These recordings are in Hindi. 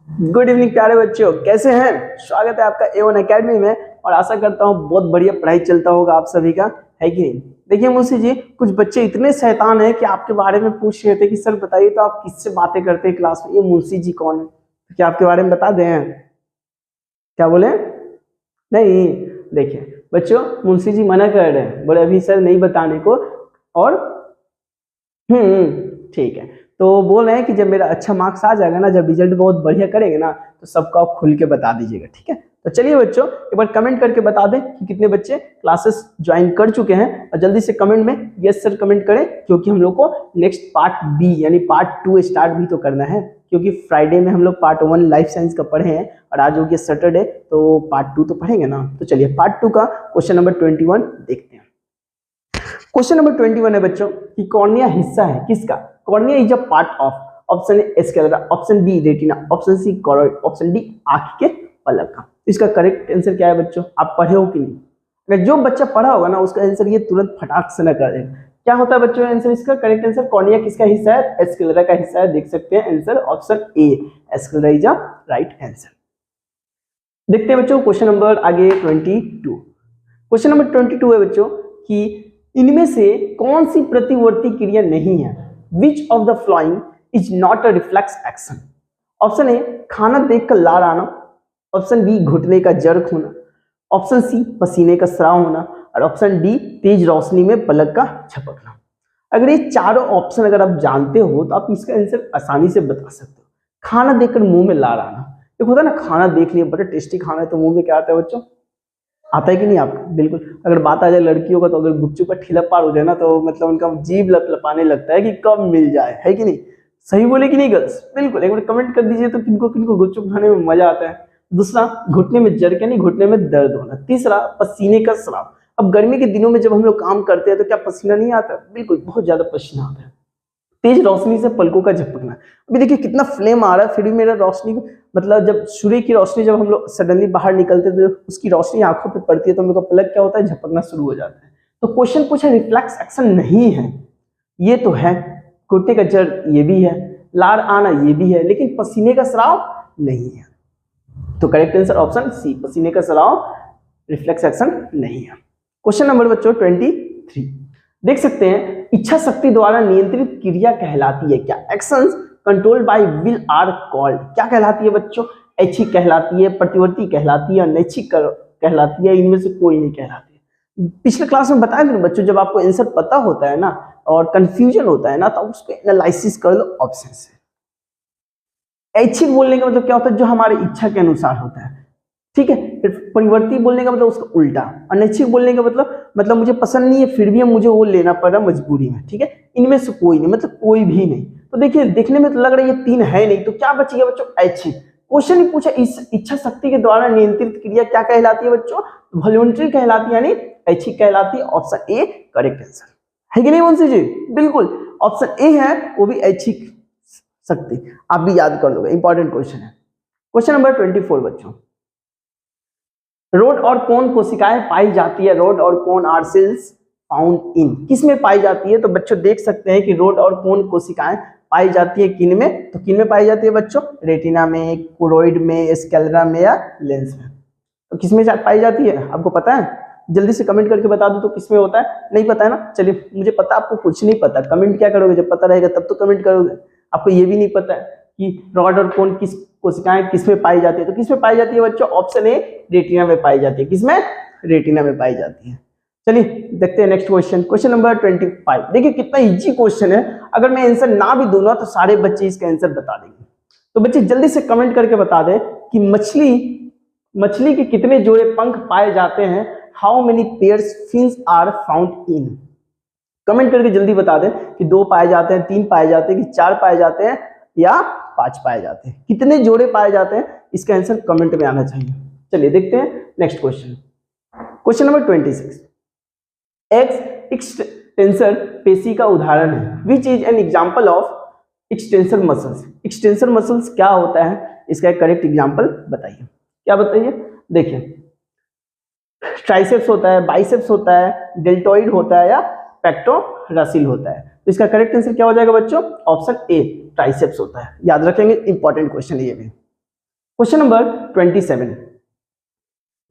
गुड इवनिंग प्यारे बच्चों, कैसे हैं? स्वागत है आपका A1 एकेडमी में और आशा करता हूँ बहुत बढ़िया पढ़ाई चलता होगा आप सभी का, है कि नहीं। देखिए मुंशी जी, कुछ बच्चे इतने शैतान हैं कि आपके बारे में पूछ रहे थे कि सर बताइए तो आप किससे बातें करते हैं क्लास में, ये मुंशी जी कौन है? तो क्या आपके बारे में बता दें? क्या बोले? नहीं। देखिए बच्चों, मुंशी जी मना कर रहे हैं, बोले अभी सर नहीं बताने को। और ठीक है, तो बोल रहे हैं कि जब मेरा अच्छा मार्क्स आ जाएगा ना, जब रिजल्ट बहुत बढ़िया करेंगे ना, तो सबको आप खुल के बता दीजिएगा, ठीक है। तो चलिए बच्चों, एक बार कमेंट करके बता दें कि कितने बच्चे क्लासेस ज्वाइन कर चुके हैं, और जल्दी से कमेंट में यस सर कमेंट करें, क्योंकि हम लोग को नेक्स्ट पार्ट बी यानी पार्ट 2 स्टार्ट भी तो करना है, क्योंकि फ्राइडे में हम लोग पार्ट 1 लाइफ साइंस का पढ़े हैं और आज हो गया सैटरडे, तो पार्ट 2 तो पढ़ेंगे ना। तो चलिए पार्ट 2 का क्वेश्चन नंबर 21 देखते हैं। क्वेश्चन नंबर 21 है बच्चों कि कॉर्निया हिस्सा है किसका? Cornea is a part of, option A sclera, option B retina, option C cord, option D आंख के पलक का। इसका करेक्ट आंसर क्या है बच्चों? आप पढ़े हो कि नहीं? अगर जो बच्चा पढ़ा होगा ना, उसका आंसर ये तुरंत फटाक से न कर देगा। क्या होता है बच्चों आंसर इसका? करेक्ट आंसर कॉर्निया किसका हिस्सा है? स्क्लेरा का हिस्सा है। देख सकते हैं answer option A, sclera is a right answer. देखते हैं बच्चों क्वेश्चन नंबर आगे 22। क्वेश्चन नंबर 22 है बच्चों कि इनमें से कौन सी प्रतिवर्ती क्रिया नहीं है? Which of the following is not a reflex action? Option A खाना देखकर लार आना, ऑप्शन बी घुटने का जर्क होना, ऑप्शन सी पसीने का स्राव होना, और ऑप्शन डी तेज रोशनी में पलक का झपकना। अगर ये चारों ऑप्शन अगर आप जानते हो तो आप इसका आंसर आसानी से बता सकते हो। खाना देखकर मुंह में लार आना, एक होता है ना, खाना देख लिया बड़ा टेस्टी खाना है तो मुंह में क्या आता है बच्चों? आता है कि नहीं आपका? बिल्कुल। अगर बात आ जाए लड़कियों का, तो अगर गुपचुप का ठेला पार हो जाए ना, तो मतलब उनका जीभ लपलपाने लगता है कि कब मिल जाए, है कि नहीं? सही बोले कि नहीं गर्ल्स? बिल्कुल, एक बार कमेंट कर दीजिए तो किनको किनको गुपचुप खाने में मजा आता है। दूसरा, घुटने में जर्क यानी घुटने में दर्द होना। तीसरा, पसीने का स्राव। अब गर्मी के दिनों में जब हम लोग काम करते हैं तो क्या पसीना नहीं आता? बिल्कुल, बहुत ज्यादा पसीना आता है। तेज रोशनी से पलकों का झपकना। अभी देखिए कितना फ्लेम आ रहा है, फिर भी मेरा रोशनी, मतलब जब सूर्य की रोशनी जब हम लोग सडनली बाहर निकलते तो उसकी रोशनी आंखों पे पड़ती है तो मेरे को पलक क्या होता है? झपकना शुरू हो जाता है। तो क्वेश्चन पूछा रिफ्लेक्स एक्शन नहीं है, ये तो है। घुटने का जर्क ये भी है, लार आना ये भी है, लेकिन पसीने का स्राव नहीं है। तो करेक्ट आंसर ऑप्शन सी, पसीने का स्राव रिफ्लेक्स एक्शन नहीं है। क्वेश्चन नंबर बच्चों 23 देख सकते हैं, इच्छा शक्ति द्वारा नियंत्रित क्रिया कहलाती है क्या? Actions controlled by will are called. क्या कहलाती है बच्चों? ऐच्छिक कहलाती है, प्रतिवर्ती कहलाती है, अनैच्छिक कहलाती है, इनमें से कोई नहीं कहलाती। पिछले क्लास में बताया था बच्चों, जब आपको आंसर पता होता है ना और कंफ्यूजन होता है ना, तो उसको एनालिसिस कर लो ऑप्शन से। ऐच्छिक बोलने का मतलब क्या होता है? जो हमारी इच्छा के अनुसार होता है, ठीक है। फिर परिवर्ती बोलने का मतलब उसका उल्टा। अनैच्छिक बोलने का मतलब मुझे पसंद नहीं है फिर भी मुझे वो लेना पड़ रहा मजबूरी में, ठीक है। इनमें से कोई नहीं, मतलब कोई भी नहीं। तो देखिए देखने में तो लग रहा है ये तीन है नहीं, तो क्या बचेगा बच्चों? ऐच्छिक। क्वेश्चन ही पूछा इस इच्छा शक्ति के द्वारा नियंत्रित क्रिया क्या कहलाती है बच्चों? वॉलंटरी कहलाती है, यानी ऐच्छिक कहलाती है। ऑप्शन ए करेक्ट आंसर है कि नहीं मुंशी जी? बिल्कुल, ऑप्शन ए है, वो भी ऐच्छिक शक्ति। आप भी याद कर लोगे, इंपॉर्टेंट क्वेश्चन है। क्वेश्चन नंबर 24 बच्चों, रोड और कोन कोशिकाएं पाई जाती है। रोड और कोन आर सेल्स फाउंड इन, किस में पाई जाती है? तो बच्चों देख सकते हैं कि रोड और कोन कोशिकाएं पाई जाती है किन में? तो किन में पाई जाती है बच्चों? रेटिना में, कोरोइड में, स्क्लेरा में या लेंस में। तो किस में पाई जाती है आपको पता है? जल्दी से कमेंट करके बता दो तो किसमें होता है। नहीं पता है ना? चलिए, मुझे पता आपको कुछ नहीं पता, कमेंट क्या करोगे? जब पता रहेगा तब तो कमेंट करोगे। आपको ये भी नहीं पता है कि रॉड और कोन किस कोशिकाएं किसमें पाई जाती है। तो किसमें पाई जाती है बच्चों? ऑप्शन ए रेटिना में पाई जाती है। किसमें? रेटिना में पाई जाती है। चलिए देखते हैं नेक्स्ट क्वेश्चन, क्वेश्चन नंबर 25। देखिए कितना इजी क्वेश्चन है, अगर मैं आंसर ना भी दूंगा तो सारे बच्चे इसका आंसर बता देंगे। तो बच्चे जल्दी से कमेंट करके बता दें कि मछली के कितने जोड़े पंख पाए जाते हैं? How many pairs fins are found in. Comment करके जल्दी बता दें कि 2 पाए जाते हैं, 3 पाए जाते हैं, कि 4 पाए जाते हैं या 5 पाए जाते हैं। कितने जोड़े पाए जाते हैं, इसका आंसर कमेंट में आना चाहिए। चलिए देखते हैं next question, question number 26। X extensor पेशी का उदाहरण है। Which is an example of extensor muscles. Extensor muscles क्या होता है, इसका एक करेक्ट एग्जाम्पल बताइए। क्या बताइए? देखिए, ट्राइसेप्स होता है, बाइसेप्स होता है, डेल्टोइड होता है या पेक्टोरसिल होता है। तो इसका करेक्ट आंसर क्या हो जाएगा बच्चों? ऑप्शन ए ट्राइसेप्स होता है। याद रखेंगे, इंपॉर्टेंट क्वेश्चन है ये भी। क्वेश्चन नंबर 27,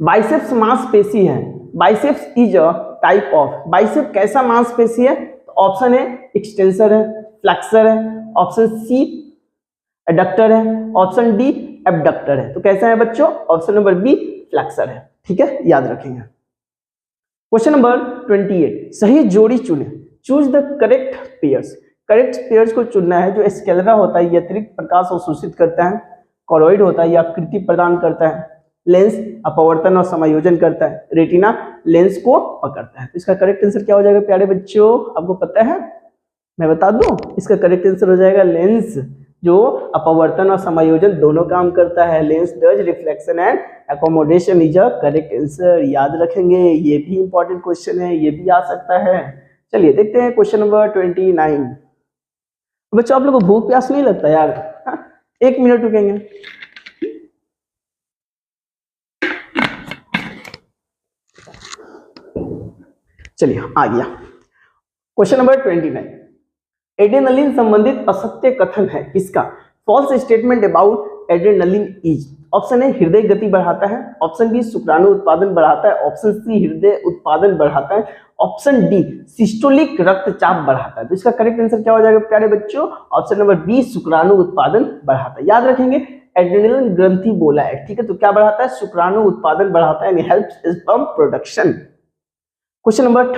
बाइसेप्स मांसपेशी है, biceps is a type of, bicep कैसा मांसपेशी है? तो ऑप्शन ए एक्सटेंसर है, फ्लेक्सर है, ऑप्शन सी एडक्टर है, ऑप्शन डी एबडक्टर है। तो कैसा है बच्चों? ऑप्शन नंबर बी फ्लेक्सर है। ठीक है, याद रखेंगे। क्वेश्चन नंबर 28, सही जोड़ी चुने, choose the correct pairs, correct pairs को चुनना है। जो स्केलेरा होता है ये अतिरिक्त प्रकाश अवशोषित करता है, कॉर्डोइड होता है ये आकृति प्रदान करता है, लेंस अपवर्तन और समायोजन करता है, रेटिना लेंस को पकड़ता है। तो इसका करेक्ट आंसर क्या हो जाएगा प्यारे बच्चों? आपको पता है? मैं बता दूं, इसका करेक्ट आंसर हो जाएगा लेंस, जो अपवर्तन और समायोजन दोनों काम करता है। Lens does reflection and accommodation is a correct answer. याद रखेंगे, ये भी इंपॉर्टेंट क्वेश्चन है, ये भी आ सकता है। चलिए देखते हैं क्वेश्चन नंबर 29। बच्चों आप लोगों को भूख प्यास नहीं लगता यार? हाँ? 1 मिनट रुकेंगे। चलिए आ गया क्वेश्चन नंबर 29, एड्रेनलिन संबंधित असत्य कथन है किसका? False statement about adrenaline is, option A हृदय गति बढ़ाता है, ऑप्शन बी शुक्राणु उत्पादन बढ़ाता है, ऑप्शन सी हृदय उत्पादन बढ़ाता है, ऑप्शन डी सिस्टोलिक रक्तचाप बढ़ाता है। तो इसका करेक्ट आंसर क्या हो जाएगा प्यारे बच्चों? ऑप्शन नंबर बी शुक्राणु उत्पादन बढ़ाता है। याद रखेंगे, एड्रेनलिन ग्रंथि बोला है, ठीक है, तो क्या बढ़ाता है? शुक्राणु उत्पादन बढ़ाता है, helps sperm production. Question number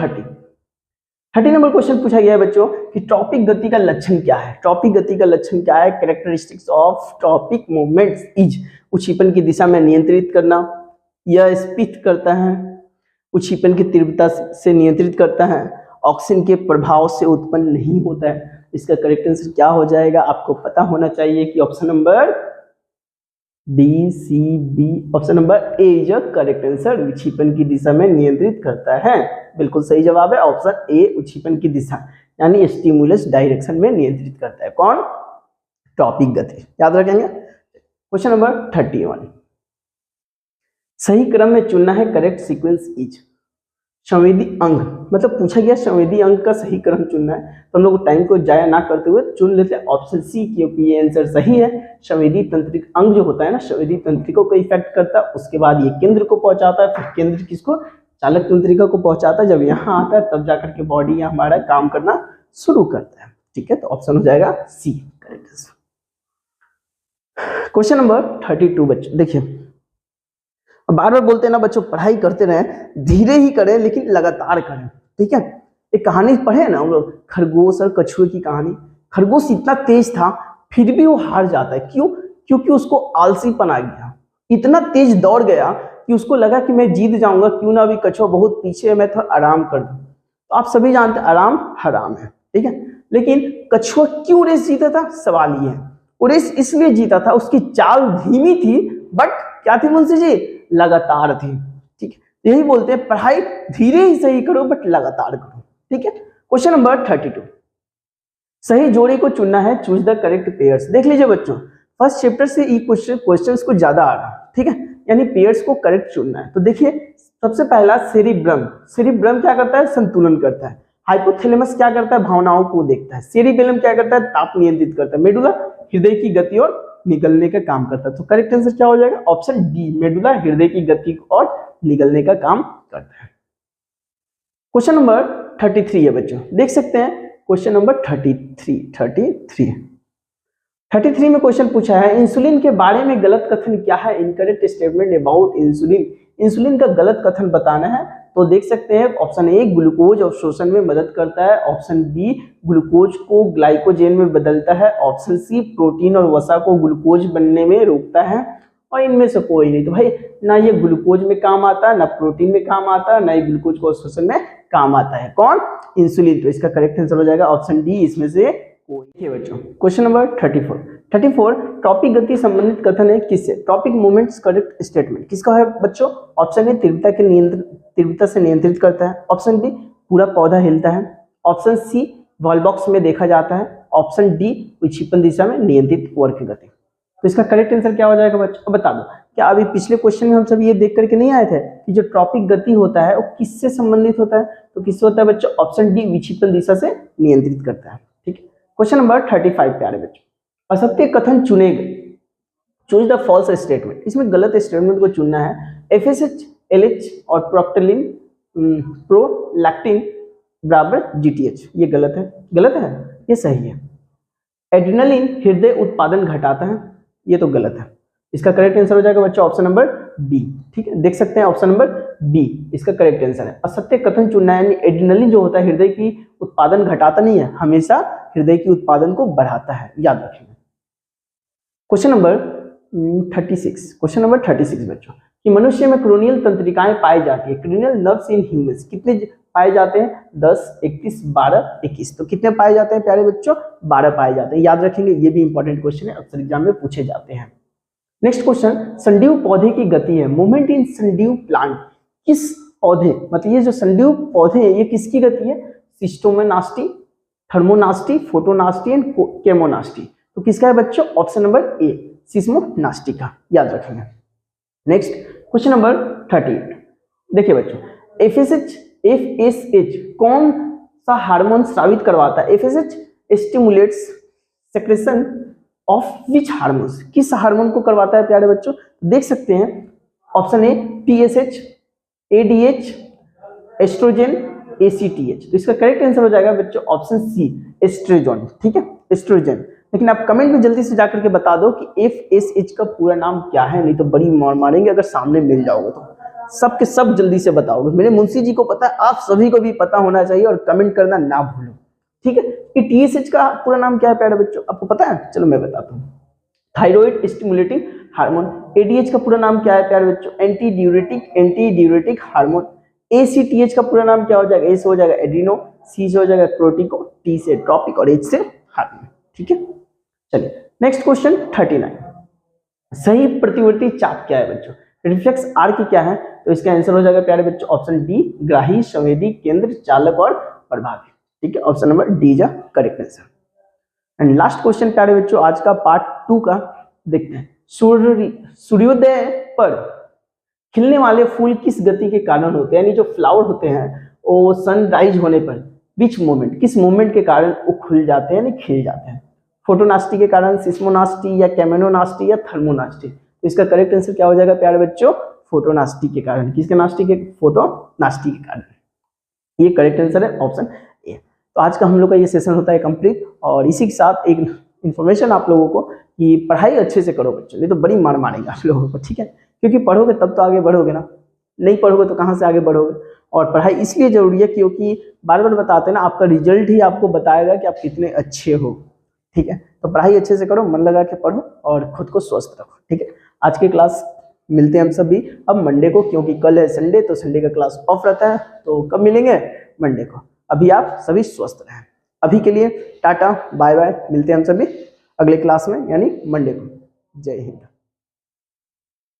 30 number question पूछा गया है बच्चों कि ट्रॉपिक गति का लक्षण क्या है? ट्रॉपिक गति का लक्षण क्या है? Characteristics of tropic movements is, उच्छिपन की दिशा में नियंत्रित करना, यह स्पित करता है, उच्छिपन की तीव्रता से नियंत्रित करता है, ऑक्सीजन के प्रभाव से उत्पन्न नहीं होता है। इसका करेक्ट आंसर क्या हो जाएगा? आपको पता होना चाहिए कि option number D C B, option number A is a correct answer, विक्षेपण की दिशा में नियंत्रित करता है। बिल्कुल सही जवाब है ऑप्शन ए, विक्षेपण की दिशा यानी स्टिमुलस डायरेक्शन में नियंत्रित करता है। कौन? ट्रॉपिक गति। याद रखेंगे। क्वेश्चन नंबर 31, सही क्रम में चुनना है, करेक्ट सीक्वेंस इज, संवेदी अंग, मतलब पूछा गया संवेदी अंग का सही क्रम चुनना है, तो हम लोग टाइम को जाया ना करते हुए चुन लेते हैं ऑप्शन सी, क्योंकि ये आंसर सही है। संवेदी तंत्रिक अंग जो होता है ना, संवेदी तंत्रिका को इफेक्ट करता है, उसके बाद ये केंद्र को पहुंचाता है, फिर केंद्र किसको? चालक तंत्रिका को पहुंचाता है। जब यहाँ आता है तब जाकर के बॉडी हमारा काम करना शुरू करता है। ठीक है, तो ऑप्शन हो जाएगा C correct answer. Question number 32 बच्चों देखिए, बार बार बोलते हैं ना बच्चों, पढ़ाई करते रहे, धीरे ही करें लेकिन लगातार करें। ठीक है, एक कहानी पढ़े ना हम लोग, खरगोश और कछुए की कहानी। खरगोश इतना तेज था फिर भी वो हार जाता है, क्यों? क्योंकि उसको आलसीपन आ गया, इतना तेज दौड़ गया कि उसको लगा कि मैं जीत जाऊंगा, क्यों ना अभी कछुआ बहुत पीछे है, मैं थोड़ा आराम कर दूं। तो आप सभी जानते हैं आराम हराम है। ठीक है, लेकिन कछुआ क्यों रेस जीता था? सवाल ये है। वो रेस इसलिए जीता था, उसकी चाल धीमी थी बट क्या थी मुंशी जी? लगातार थी। ठीक है, यही बोलते हैं पढ़ाई धीरे ही सही करो बट लगातार करो। ठीक है, क्वेश्चन नंबर 32, सही जोड़ी को चुनना है, चूज द करेक्ट पेयर्स। देख लीजिए बच्चों, फर्स्ट चैप्टर से ये क्वेश्चंस को ज्यादा आ रहा है। ठीक है, यानी पेयर्स को करेक्ट चुनना है। तो देखिए सबसे पहला सेरिब्रम, सेरिब्रम क्या करता है? संतुलन करता है। हाइपोथैलेमस क्या करता है? भावनाओं को देखता है। सेरिबेलम क्या करता है? ताप नियंत्रित करता है। मेडुला हृदय की गति और निगलने का काम करता है। तो करेक्ट आंसर क्या हो जाएगा? ऑप्शन डी, मेडुला हृदय की गति और निगलने का काम करता है। क्वेश्चन नंबर 33 है बच्चों, देख सकते हैं क्वेश्चन नंबर 33 में क्वेश्चन पूछा है, इंसुलिन के बारे में गलत कथन क्या है? Incorrect statement about insulin, insulin का गलत कथन बताना है। तो देख सकते हैं ऑप्शन ए, ग्लूकोज अवशोषण में मदद करता है, ऑप्शन बी, ग्लूकोज को ग्लाइकोजेन में बदलता है, ऑप्शन सी, प्रोटीन और वसा को ग्लूकोज बनने में रोकता है, और इनमें से कोई नहीं। तो भाई ना ये ग्लूकोज में काम आता है, ना प्रोटीन में काम आता है, ना ये ग्लूकोज को अवशोषण में काम आता है। कौन? इंसुलिन। तो इसका करेक्ट आंसर हो जाएगा ऑप्शन डी, इसमें से कोई है बच्चों। क्वेश्चन नंबर 34 टॉपिक गति संबंधित कथन है किससे? टॉपिक मूवमेंट्स करेक्ट स्टेटमेंट किसका है बच्चों? ऑप्शन ए, तीव्रता से नियंत्रित करता है, ऑप्शन बी, पूरा पौधा हिलता है, ऑप्शन सी, वॉल बॉक्स में देखा जाता है, ऑप्शन डी, विक्षेपण दिशा में नियंत्रित वर्क गति। तो इसका करेक्ट आंसर क्या हो जाएगा बच्चों? बता दो। क्या अभी पिछले क्वेश्चन में हम सब ये देख करके नहीं आए थे कि जो ट्रॉपिक गति होता है वो किससे संबंधित होता है? तो किससे होता है बच्चों? ऑप्शन डी, विक्षेपण दिशा से नियंत्रित करता है। ठीक है, क्वेश्चन नंबर 35 प्यारे बच्चों, असत्य कथन चुने गए। चूज द फॉल्स स्टेटमेंट, इसमें गलत स्टेटमेंट को चुनना है। एफएसएच, एलएच और प्रोक्टलिन प्रोलैक्टिन बराबर जीटीएच, ये गलत है। गलत है, ये सही है। एड्रेनालिन हृदय उत्पादन घटाता है, ये तो गलत है। इसका करेक्ट आंसर हो जाएगा बच्चों ऑप्शन नंबर बी। ठीक है, देख सकते हैं ऑप्शन नंबर बी इसका करेक्ट आंसर है। असत्य कथन चुनना है, यानी एड्रेनालिन जो होता है हृदय की उत्पादन घटाता नहीं है, हमेशा हृदय की उत्पादन को बढ़ाता है, याद रखिएगा। क्वेश्चन नंबर 36, क्वेश्चन नंबर 36 बच्चों, कि मनुष्य में क्रोनियल तंत्रिकाएं पाई जाती है। क्रोनियल नर्व्स इन ह्यूमंस कितने पाए जाते हैं? 10, 31, 12, 21। तो कितने पाए जाते हैं प्यारे बच्चों? 12 पाए जाते हैं, याद रखेंगे, ये भी इंपॉर्टेंट क्वेश्चन है, अक्सर एग्जाम में पूछे जाते हैं। नेक्स्ट क्वेश्चन, संडीव पौधे की गति है। मूवमेंट इन संडीव प्लांट, किस पौधे, मतलब ये जो संडीव पौधे हैं ये किसकी गति है? सिस्टोमोनास्टी, थर्मोनास्टी, फोटोनास्टी एंड केमोनास्टी। तो किसका है बच्चों? ऑप्शन नंबर ए, सिस्मोनास्टी का, याद रखेंगे। नेक्स्ट क्वेश्चन नंबर 38, देखिए बच्चों, एफएसएच कौन सा हार्मोन स्रावित करवाता है? FSH stimulates secretion of which hormones, किस हार्मोन को करवाता है प्यारे बच्चों? देख सकते हैं option A TSH, ADH, estrogen, ACTH. तो इसका करेक्ट आंसर हो जाएगा बच्चों ऑप्शन सी, एस्ट्रोजन। ठीक है, एस्ट्रोजन। लेकिन आप कमेंट में जल्दी से जाकर के बता दो कि एफएसएच का पूरा नाम क्या है, नहीं तो बड़ी मार मारेंगे अगर सामने मिल जाओगे तो। सबके सब जल्दी से बताओगे, मेरे मुंशी जी को पता है, आप सभी को भी पता होना चाहिए, और कमेंट करना ना भूलो। ठीक है, कि टीएसएच का पूरा नाम क्या है प्यारे बच्चों, आपको पता है? चलो मैं बताता हूँ, थायराइड स्टिमुलेटिंग हार्मोन। एडीएच का पूरा नाम क्या है प्यारे बच्चों? Anti diuretic hormone. एसीटीएच का पूरा नाम क्या हो जाएगा? ए से हो जाएगा एड्रीनो, सी से हो जाएगा क्रोटिको, टी से ट्रॉपिक और एच से हार्मोन। ठीक है, चलिए नेक्स्ट क्वेश्चन 39, सही प्रतिवर्ती चाप क्या है बच्चों? रिफ्लेक्स आर्क क्या है? तो इसका आंसर हो जाएगा प्यारे बच्चों ऑप्शन डी, ग्राही, संवेदी, केंद्र, चालक और प्रभावी। ठीक है, option number D is correct answer. And last question प्यारे बच्चों आज का पार्ट 2 का देखते हैं, सूर्योदय पर खिलने वाले फूल किस गति के कारण होते हैं? यानी जो फ्लावर होते हैं वो सनराइज होने पर विच मोमेंट, किस मोमेंट के कारण वो खुल जाते हैं, यानी खिल जाते हैं? फोटोनास्टी के कारण, सिस्मोनास्टी या केमेनोनास्टी या थर्मोनास्टी? तो इसका करेक्ट आंसर क्या हो जाएगा प्यारे बच्चों? फोटोनास्टी के कारण। किसके नास्टी के? फोटोनास्टी के कारण। ये करेक्ट आंसर है ऑप्शन ए। तो आज का हम लोग का ये सेशन होता है कंप्लीट, और इसी के साथ एक इन्फॉर्मेशन आप लोगों को कि पढ़ाई अच्छे से करो बच्चों, नहीं तो बड़ी मार मारेंगे आप लोगों को। ठीक है, क्योंकि पढ़ोगे तब तो आगे बढ़ोगे ना, नहीं पढ़ोगे तो कहाँ से आगे बढ़ोगे? और पढ़ाई इसलिए जरूरी है क्योंकि बार बार बताते हैं ना, आपका रिजल्ट ही आपको बताएगा कि आप कितने अच्छे हो। ठीक है, तो पढ़ाई अच्छे से करो, मन लगा के पढ़ो और खुद को स्वस्थ रखो। ठीक है, आज की क्लास मिलते हैं हम सभी अब मंडे को, क्योंकि कल है संडे, तो संडे का क्लास ऑफ रहता है। तो कब मिलेंगे? मंडे को। अभी आप सभी स्वस्थ रहें। अभी के लिए टाटा बाय बाय, मिलते हैं हम सभी अगले क्लास में यानी मंडे को। जय हिंद।